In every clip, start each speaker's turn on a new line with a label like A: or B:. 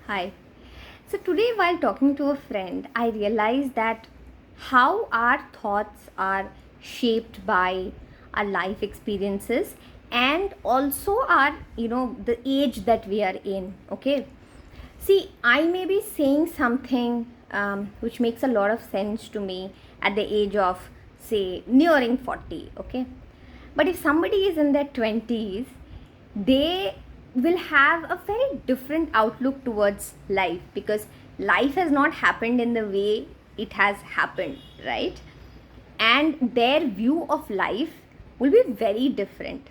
A: Hi. So today, while talking to a friend, I realized that how our thoughts are shaped by our life experiences and also the age that we are in. Okay. See, I may be saying something which makes a lot of sense to me at the age of, say, nearing 40. Okay. But if somebody is in their 20s, they will have a very different outlook towards life because life has not happened in the way it has happened, right? And their view of life will be very different.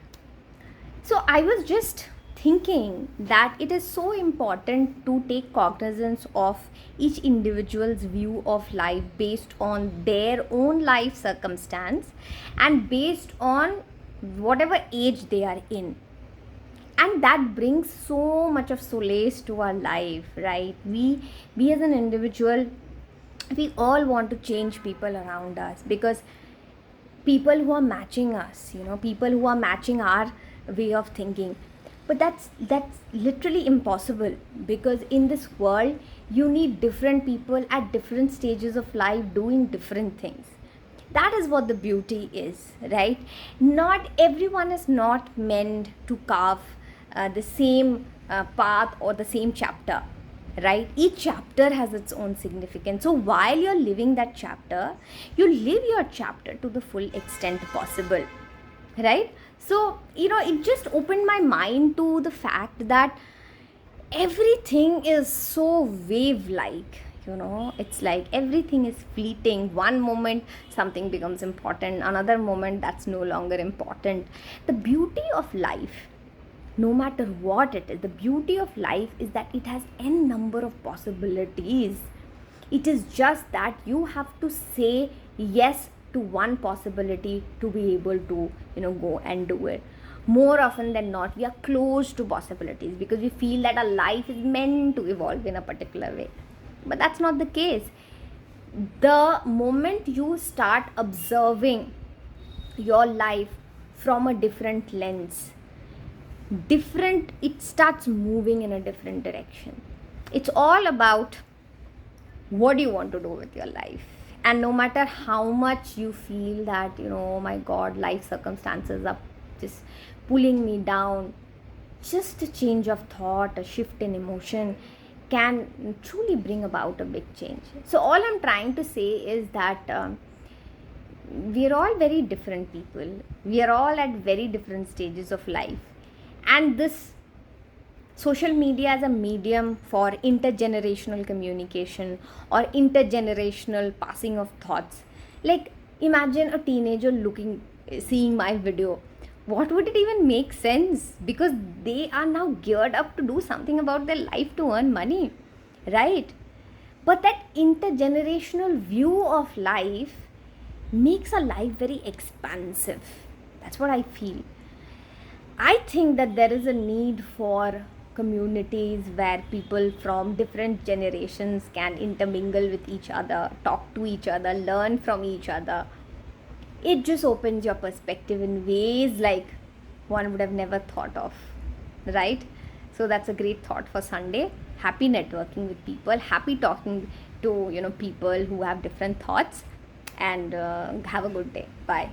A: So I was just thinking that it is so important to take cognizance of each individual's view of life based on their own life circumstance and based on whatever age they are in. And that brings so much of solace to our life, right? We as an individual, we all want to change people around us because people who are matching us, people who are matching our way of thinking. But that's literally impossible because in this world you need different people at different stages of life doing different things. That is what the beauty is, right? Not everyone is not meant to carve the same path or the same chapter, right? Each chapter has its own significance. So while you're living that chapter, you live your chapter to the full extent possible, right? So it just opened my mind to the fact that everything is so wave like. It's like everything is fleeting. One moment something becomes important, another moment that's no longer important. The beauty of life, no matter what it is, the beauty of life is that it has n number of possibilities. It is just that you have to say yes to one possibility to be able to go and do it. More often than not, we are close to possibilities because we feel that our life is meant to evolve in a particular way, but that's not the case. The moment you start observing your life from a different lens, it starts moving in a different direction. It's all about what do you want to do with your life. And no matter how much you feel that oh my god, life circumstances are just pulling me down, just a change of thought, a shift in emotion can truly bring about a big change. So all I'm trying to say is that we're all very different people. We are all at very different stages of life, and this social media as a medium for intergenerational communication or intergenerational passing of thoughts. Like, imagine a teenager seeing my video. What would it even make sense? Because they are now geared up to do something about their life to earn money, right? But that intergenerational view of life makes a life very expansive. That's what I feel. I think that there is a need for communities where people from different generations can intermingle with each other, talk to each other, learn from each other. It just opens your perspective in ways like one would have never thought of, right? So that's a great thought for Sunday. Happy networking with people, happy talking to people who have different thoughts, and have a good day. Bye.